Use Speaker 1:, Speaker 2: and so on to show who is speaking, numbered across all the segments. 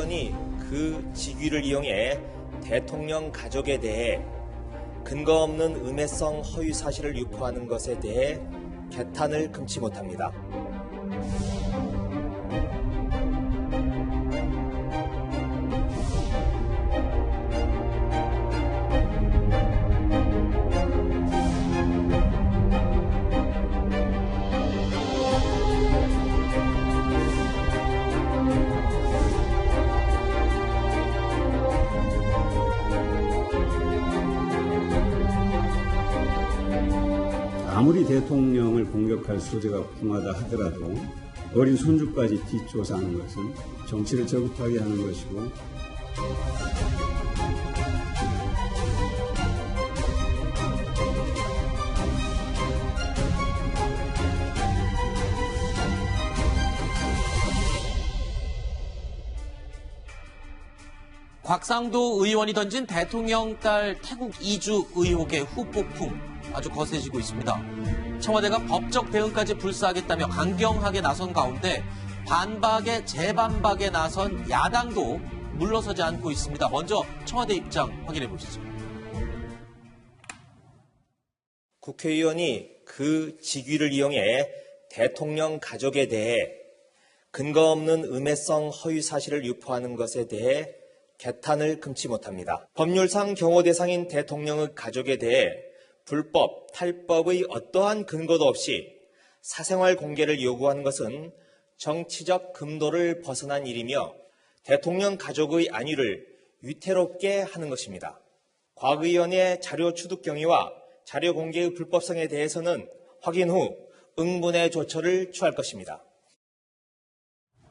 Speaker 1: 국회의원이 그 직위를 이용해 대통령 가족에 대해 근거 없는 음해성 허위 사실을 유포하는 것에 대해 개탄을 금치 못합니다.
Speaker 2: 아무리 대통령을 공격할 소재가 풍하다 하더라도 어린 손주까지 뒷조사하는 것은 정치를 저급하게 하는 것이고
Speaker 3: 곽상도 의원이 던진 대통령 딸 태국 이주 의혹의 후폭풍 아주 거세지고 있습니다. 청와대가 법적 대응까지 불사하겠다며 강경하게 나선 가운데 반박에 재반박에 나선 야당도 물러서지 않고 있습니다. 먼저 청와대 입장 확인해 보시죠.
Speaker 1: 국회의원이 그 직위를 이용해 대통령 가족에 대해 근거 없는 음해성 허위 사실을 유포하는 것에 대해 개탄을 금치 못합니다. 법률상 경호 대상인 대통령의 가족에 대해 불법, 탈법의 어떠한 근거도 없이 사생활 공개를 요구하는 것은 정치적 금도를 벗어난 일이며 대통령 가족의 안위를 위태롭게 하는 것입니다. 곽 의원의 자료 취득 경위와 자료 공개의 불법성에 대해서는 확인 후 응분의 조처를 취할 것입니다.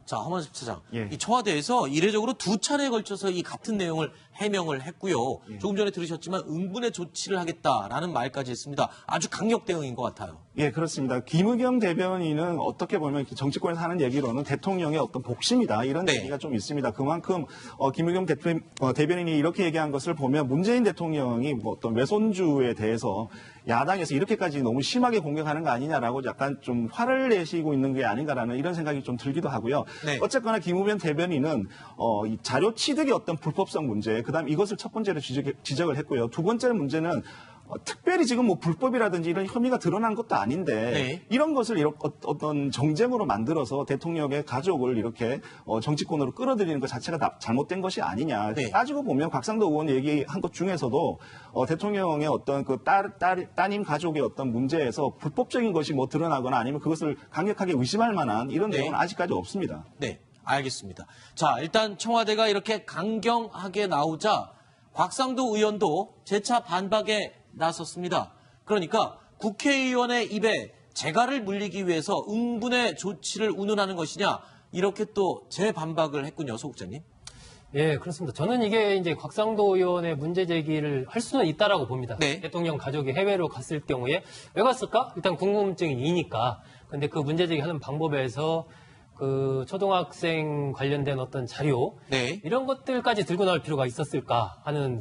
Speaker 3: 자, 허만섭 차장.
Speaker 4: 예.
Speaker 3: 이 청와대에서 이례적으로 두 차례에 걸쳐서 이 같은 내용을 해명을 했고요. 조금 전에 들으셨지만 응분의 조치를 하겠다라는 말까지 했습니다. 아주 강력 대응인 것 같아요.
Speaker 4: 예, 그렇습니다. 김의겸 대변인은 어떻게 보면 정치권에서 하는 얘기로는 대통령의 어떤 복심이다 이런
Speaker 3: 네.
Speaker 4: 얘기가 좀 있습니다. 그만큼 김의겸 대변인이 이렇게 얘기한 것을 보면 문재인 대통령이 뭐 어떤 외손주에 대해서 야당에서 이렇게까지 너무 심하게 공격하는 거 아니냐라고 약간 좀 화를 내시고 있는 게 아닌가라는 이런 생각이 좀 들기도 하고요.
Speaker 3: 네.
Speaker 4: 어쨌거나 김의겸 대변인은 이 자료 취득의 어떤 불법성 문제, 그다음 이것을 첫 번째로 지적을 했고요. 두 번째 문제는 특별히 지금 뭐 불법이라든지 이런 혐의가 드러난 것도 아닌데
Speaker 3: 네.
Speaker 4: 이런 것을 어떤 정쟁으로 만들어서 대통령의 가족을 이렇게 정치권으로 끌어들이는 것 자체가 잘못된 것이 아니냐.
Speaker 3: 네.
Speaker 4: 따지고 보면 곽상도 의원 얘기한 것 중에서도 대통령의 어떤 그 따님 가족의 어떤 문제에서 불법적인 것이 뭐 드러나거나 아니면 그것을 강력하게 의심할 만한 이런
Speaker 3: 네.
Speaker 4: 내용은 아직까지 없습니다.
Speaker 3: 네, 알겠습니다. 자, 일단 청와대가 이렇게 강경하게 나오자 곽상도 의원도 재차 반박에 나섰습니다. 그러니까 국회의원의 입에 재갈을 물리기 위해서 응분의 조치를 운운하는 것이냐 이렇게 또 재반박을 했군요, 소 국장님.
Speaker 5: 예, 그렇습니다. 저는 이게 이제 곽상도 의원의 문제 제기를 할 수는 있다라고 봅니다.
Speaker 3: 네.
Speaker 5: 대통령 가족이 해외로 갔을 경우에 왜 갔을까? 일단 궁금증이 이니까. 근데 그 문제 제기하는 방법에서 그 초등학생 관련된 어떤 자료
Speaker 3: 네.
Speaker 5: 이런 것들까지 들고 나올 필요가 있었을까 하는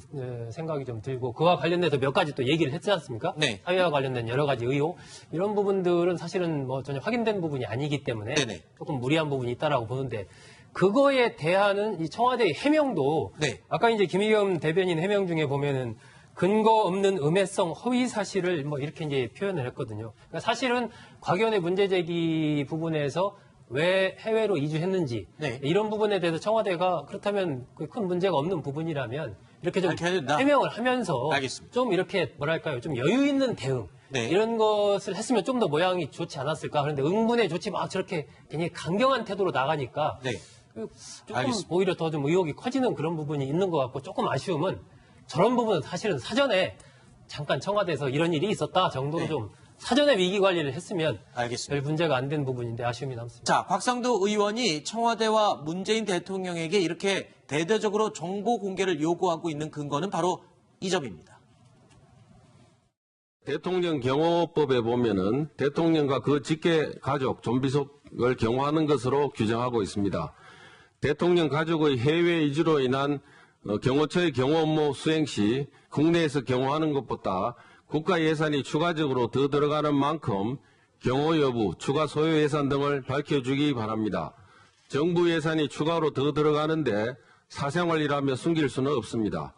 Speaker 5: 생각이 좀 들고 그와 관련돼서 몇 가지 또 얘기를 했지 않습니까?
Speaker 3: 네.
Speaker 5: 사회와 관련된 여러 가지 의혹 이런 부분들은 사실은 뭐 전혀 확인된 부분이 아니기 때문에
Speaker 3: 네네.
Speaker 5: 조금 무리한 부분이 있다라고 보는데 그거에 대한 이 청와대의 해명도
Speaker 3: 네.
Speaker 5: 아까 이제 김의겸 대변인 해명 중에 보면은 근거 없는 음해성 허위 사실을 뭐 이렇게 이제 표현을 했거든요. 그러니까 사실은 곽 의원의 문제 제기 부분에서 왜 해외로 이주했는지
Speaker 3: 네.
Speaker 5: 이런 부분에 대해서 청와대가 그렇다면 큰 문제가 없는 부분이라면 이렇게 좀
Speaker 3: 해야 된다.
Speaker 5: 해명을 하면서
Speaker 3: 알겠습니다.
Speaker 5: 좀 이렇게 뭐랄까요 좀 여유 있는 대응
Speaker 3: 네.
Speaker 5: 이런 것을 했으면 좀 더 모양이 좋지 않았을까. 그런데 응분의 조치 막 저렇게 굉장히 강경한 태도로 나가니까
Speaker 3: 네.
Speaker 5: 조금
Speaker 3: 알겠습니다.
Speaker 5: 오히려 더 좀 의혹이 커지는 그런 부분이 있는 것 같고 조금 아쉬움은 저런 부분은 사실은 사전에 잠깐 청와대에서 이런 일이 있었다 정도로
Speaker 3: 네.
Speaker 5: 좀 사전에 위기 관리를 했으면
Speaker 3: 알겠습니다.
Speaker 5: 별 문제가 안 된 부분인데 아쉬움이 남습니다.
Speaker 3: 자, 곽상도 의원이 청와대와 문재인 대통령에게 이렇게 대대적으로 정보 공개를 요구하고 있는 근거는 바로 이 점입니다.
Speaker 6: 대통령 경호법에 보면은 대통령과 그 직계 가족, 좀비속을 경호하는 것으로 규정하고 있습니다. 대통령 가족의 해외 이주로 인한 경호처의 경호 업무 수행 시 국내에서 경호하는 것보다 국가 예산이 추가적으로 더 들어가는 만큼 경호 여부, 추가 소요 예산 등을 밝혀주기 바랍니다. 정부 예산이 추가로 더 들어가는데 사생활이라며 숨길 수는 없습니다.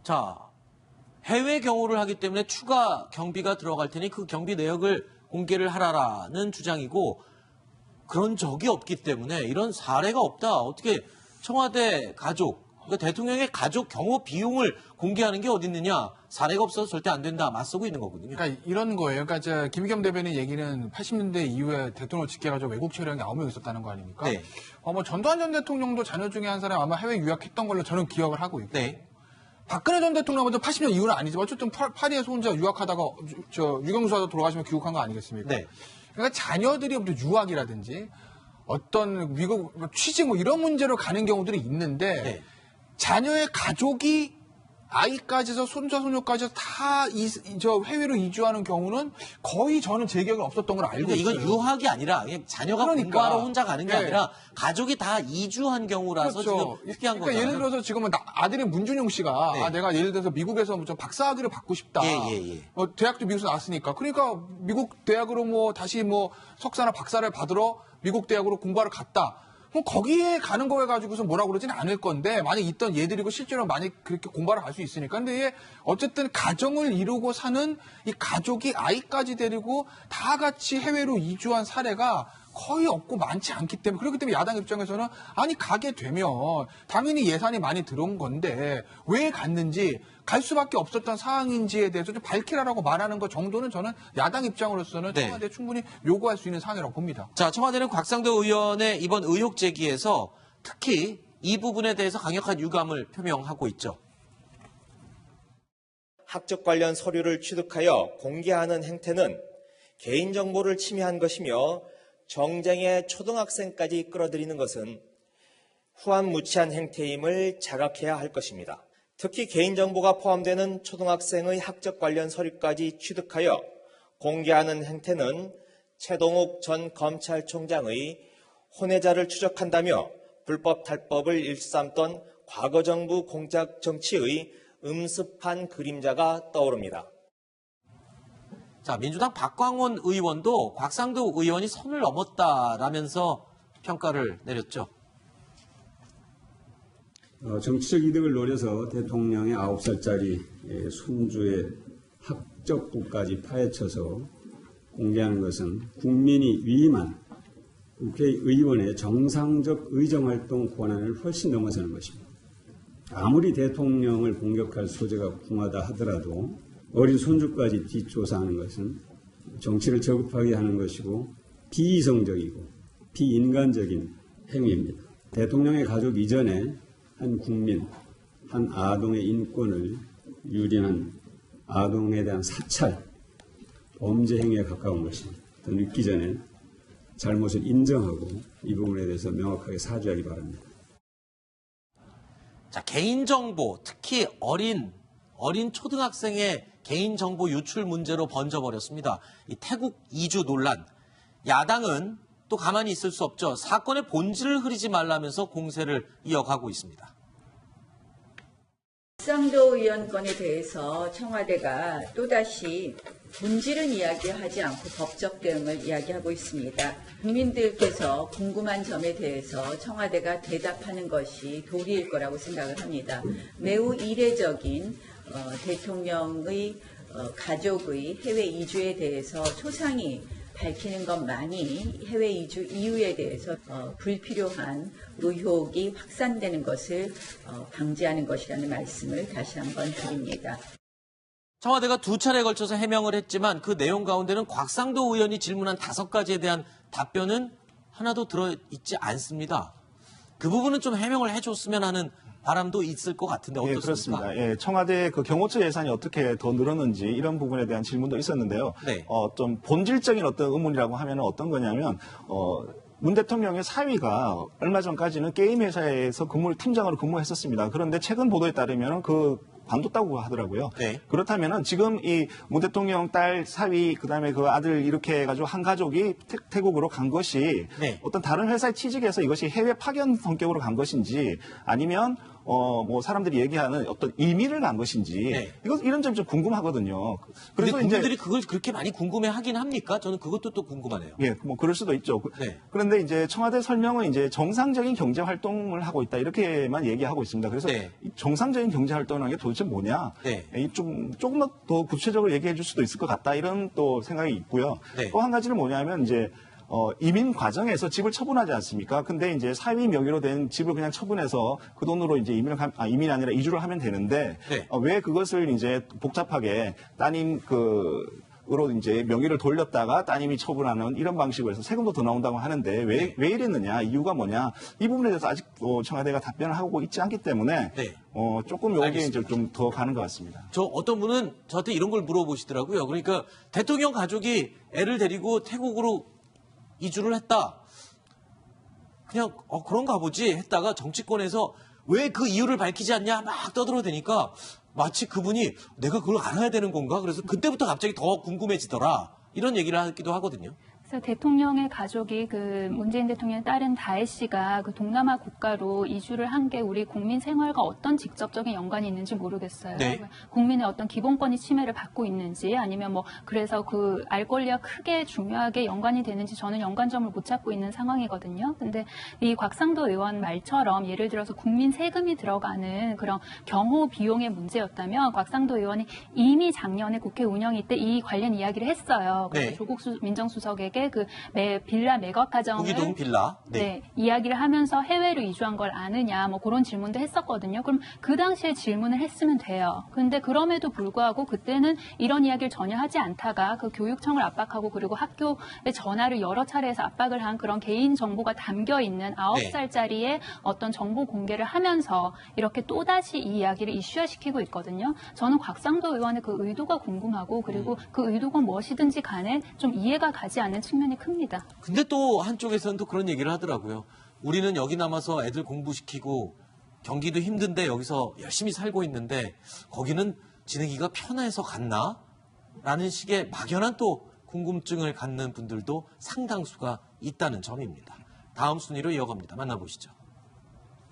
Speaker 3: 자, 해외 경호를 하기 때문에 추가 경비가 들어갈 테니 그 경비 내역을 공개를 하라라는 주장이고 그런 적이 없기 때문에 이런 사례가 없다. 어떻게 청와대 가족, 그러니까 대통령의 가족 경호 비용을 공개하는 게 어디 있느냐. 사례가 없어서 절대 안 된다. 맞서고 있는 거거든요.
Speaker 7: 그러니까 이런 거예요. 그러니까 김의겸 대변인 얘기는 80년대 이후에 대통령을 직계가지고 외국 체류한 게 9명 있었다는 거 아닙니까?
Speaker 3: 네.
Speaker 7: 뭐 전두환 전 대통령도 자녀 중에 한 사람 아마 해외 유학했던 걸로 저는 기억을 하고 있고.
Speaker 3: 네.
Speaker 7: 박근혜 전 대통령은 80년 이후는 아니지만 어쨌든 파리에서 혼자 유학하다가 유경수하다 돌아가시면 귀국한 거 아니겠습니까?
Speaker 3: 네.
Speaker 7: 그러니까 자녀들이 유학이라든지 어떤 미국 취직 뭐 이런 문제로 가는 경우들이 있는데
Speaker 3: 네.
Speaker 7: 자녀의 가족이 아이까지 해서 손자 손녀까지 해서 다 해외로 이주하는 경우는 거의 저는 제 기억에 없었던 걸 알고
Speaker 3: 근데
Speaker 7: 있어요.
Speaker 3: 이건 유학이 아니라 그냥 자녀가
Speaker 7: 그러니까.
Speaker 3: 공부하러 혼자 가는 게
Speaker 7: 네.
Speaker 3: 아니라 가족이 다 이주한 경우라서
Speaker 7: 그렇죠.
Speaker 3: 지금 특이한
Speaker 7: 그러니까
Speaker 3: 거잖아요.
Speaker 7: 예를 들어서 지금은 아들이 문준용 씨가
Speaker 3: 네.
Speaker 7: 내가 예를 들어서 미국에서 좀 박사학위를 받고 싶다.
Speaker 3: 예.
Speaker 7: 대학도 미국에서 나왔으니까. 그러니까 미국 대학으로 다시 석사나 박사를 받으러 미국 대학으로 공부하러 갔다. 그럼 거기에 가는 거에 가지고서 뭐라고 그러진 않을 건데 만약 있던 얘들이고 실제로 많이 그렇게 공부하러 갈 수 있으니까. 근데 얘 어쨌든 가정을 이루고 사는 이 가족이 아이까지 데리고 다 같이 해외로 이주한 사례가 거의 없고 많지 않기 때문에 그렇기 때문에 야당 입장에서는 아니 가게 되면 당연히 예산이 많이 들어온 건데 왜 갔는지 갈 수밖에 없었던 상황인지에 대해서 좀 밝히라라고 말하는 것 정도는 저는 야당 입장으로서는
Speaker 3: 네.
Speaker 7: 청와대에 충분히 요구할 수 있는 사항이라고 봅니다.
Speaker 3: 자, 청와대는 곽상도 의원의 이번 의혹 제기에서 특히 이 부분에 대해서 강력한 유감을 표명하고 있죠.
Speaker 1: 학적 관련 서류를 취득하여 공개하는 행태는 개인정보를 침해한 것이며 정쟁의 초등학생까지 끌어들이는 것은 후한무치한 행태임을 자각해야 할 것입니다. 특히 개인정보가 포함되는 초등학생의 학적 관련 서류까지 취득하여 공개하는 행태는 최동욱 전 검찰총장의 혼외자를 추적한다며 불법 탈법을 일삼던 과거 정부 공작 정치의 음습한 그림자가 떠오릅니다.
Speaker 3: 자, 민주당 박광원 의원도 곽상도 의원이 선을 넘었다라면서 평가를 내렸죠.
Speaker 2: 정치적 이득을 노려서 대통령의 9살짜리 손주의 학적부까지 파헤쳐서 공개하는 것은 국민이 위임한 국회의원의 정상적 의정활동 권한을 훨씬 넘어서는 것입니다. 아무리 대통령을 공격할 소재가 궁하다 하더라도 어린 손주까지 뒷조사하는 것은 정치를 저급하게 하는 것이고 비이성적이고 비인간적인 행위입니다. 대통령의 가족 이전에 한 국민, 한 아동의 인권을 유린한 아동에 대한 사찰, 범죄 행위에 가까운 것입니다. 더 늦기 전에 잘못을 인정하고 이 부분에 대해서 명확하게 사죄하기 바랍니다.
Speaker 3: 자, 개인정보, 특히 어린 초등학생의 개인정보 유출 문제로 번져버렸습니다. 이 태국 이주 논란. 야당은 또 가만히 있을 수 없죠. 사건의 본질을 흐리지 말라면서 공세를 이어가고 있습니다.
Speaker 8: 곽상도 의원 건에 대해서 청와대가 또다시 본질은 이야기하지 않고 법적 대응을 이야기하고 있습니다. 국민들께서 궁금한 점에 대해서 청와대가 대답하는 것이 도리일 거라고 생각을 합니다. 매우 이례적인 대통령의 가족의 해외 이주에 대해서 초상히 밝히는 것만이 해외 이주 이유에 대해서 불필요한 의혹이 확산되는 것을 방지하는 것이라는 말씀을 다시 한번 드립니다.
Speaker 3: 청와대가 두 차례에 걸쳐서 해명을 했지만 그 내용 가운데는 곽상도 의원이 질문한 5가지에 대한 답변은 하나도 들어있지 않습니다. 그 부분은 좀 해명을 해줬으면 하는 바람도 있을 것 같은데
Speaker 4: 예,
Speaker 3: 어떻습니까?
Speaker 4: 그렇습니다. 예, 청와대 그 경호처 예산이 어떻게 더 늘었는지 이런 부분에 대한 질문도 있었는데요.
Speaker 3: 네.
Speaker 4: 좀 본질적인 어떤 의문이라고 하면 어떤 거냐면, 문 대통령의 사위가 얼마 전까지는 게임 회사에서 팀장으로 근무했었습니다. 그런데 최근 보도에 따르면 관뒀다고 하더라고요.
Speaker 3: 네.
Speaker 4: 그렇다면은 지금 이 문 대통령 딸 사위 그다음에 그 아들 이렇게 해가지고 한 가족이 태국으로 간 것이
Speaker 3: 네.
Speaker 4: 어떤 다른 회사에 취직해서 이것이 해외 파견 성격으로 간 것인지 아니면 뭐 사람들이 얘기하는 어떤 이민을 간 것인지
Speaker 3: 네.
Speaker 4: 이런 점이 좀 궁금하거든요.
Speaker 3: 근데
Speaker 4: 그래서 이제
Speaker 3: 국민들이 그걸 그렇게 많이 궁금해 하긴 합니까? 저는 그것도 또 궁금하네요.
Speaker 4: 예, 뭐 그럴 수도 있죠.
Speaker 3: 네.
Speaker 4: 그런데 이제 청와대 설명은 이제 정상적인 경제 활동을 하고 있다 이렇게만 얘기하고 있습니다. 그래서
Speaker 3: 네.
Speaker 4: 이 정상적인 경제 활동이라는 게 도대체 뭐냐?
Speaker 3: 네.
Speaker 4: 조금 더 구체적으로 얘기해 줄 수도 있을 것 같다 이런 또 생각이 있고요.
Speaker 3: 네.
Speaker 4: 또 한 가지는 뭐냐면 이제 이민 과정에서 집을 처분하지 않습니까? 근데 이제 사위 명의로 된 집을 그냥 처분해서 그 돈으로 이제 이민이 아니라 이주를 하면 되는데
Speaker 3: 네.
Speaker 4: 왜 그것을 이제 복잡하게 따님 으로 이제 명의를 돌렸다가 따님이 처분하는 이런 방식으로 해서 세금도 더 나온다고 하는데 왜 이랬느냐, 이유가 뭐냐, 이 부분에 대해서 아직도 청와대가 답변을 하고 있지 않기 때문에
Speaker 3: 네.
Speaker 4: 조금 여기에
Speaker 3: 알겠습니다.
Speaker 4: 이제 좀 더 가는 것 같습니다.
Speaker 3: 저 어떤 분은 저한테 이런 걸 물어보시더라고요. 그러니까 대통령 가족이 애를 데리고 태국으로 이주를 했다. 그냥 그런가 보지 했다가 정치권에서 왜 그 이유를 밝히지 않냐 막 떠들어대니까 마치 그분이 내가 그걸 알아야 되는 건가? 그래서 그때부터 갑자기 더 궁금해지더라. 이런 얘기를 하기도 하거든요.
Speaker 9: 그래서 대통령의 가족이 그 문재인 대통령의 딸인 다혜 씨가 그 동남아 국가로 이주를 한 게 우리 국민 생활과 어떤 직접적인 연관이 있는지 모르겠어요.
Speaker 3: 네.
Speaker 9: 국민의 어떤 기본권이 침해를 받고 있는지 아니면 뭐 그래서 그 알 권리와 크게 중요하게 연관이 되는지 저는 연관점을 못 찾고 있는 상황이거든요. 근데 이 곽상도 의원 말처럼 예를 들어서 국민 세금이 들어가는 그런 경호 비용의 문제였다면 곽상도 의원이 이미 작년에 국회 운영위 때 이 관련 이야기를 했어요.
Speaker 3: 네.
Speaker 9: 조국 민정수석에게 그 빌라 매각 과정을
Speaker 3: 구기동 빌라.
Speaker 9: 네, 이야기를 하면서 해외로 이주한 걸 아느냐 뭐 그런 질문도 했었거든요. 그럼 그 당시에 질문을 했으면 돼요. 근데 그럼에도 불구하고 그때는 이런 이야기를 전혀 하지 않다가 그 교육청을 압박하고 그리고 학교에 전화를 여러 차례 해서 압박을 한 그런 개인 정보가 담겨 있는 9살짜리의 어떤 정보 공개를 하면서 이렇게 또다시 이 이야기를 이슈화시키고 있거든요. 저는 곽상도 의원의 그 의도가 궁금하고 그리고 그 의도가 무엇이든지 간에 좀 이해가 가지 않는 측면이 큽니다.
Speaker 3: 근데 또 한쪽에서는 또 그런 얘기를 하더라고요. 우리는 여기 남아서 애들 공부시키고 경기도 힘든데 여기서 열심히 살고 있는데 거기는 지내기가 편해서 갔나? 라는 식의 막연한 또 궁금증을 갖는 분들도 상당수가 있다는 점입니다. 다음 순위로 이어갑니다. 만나보시죠.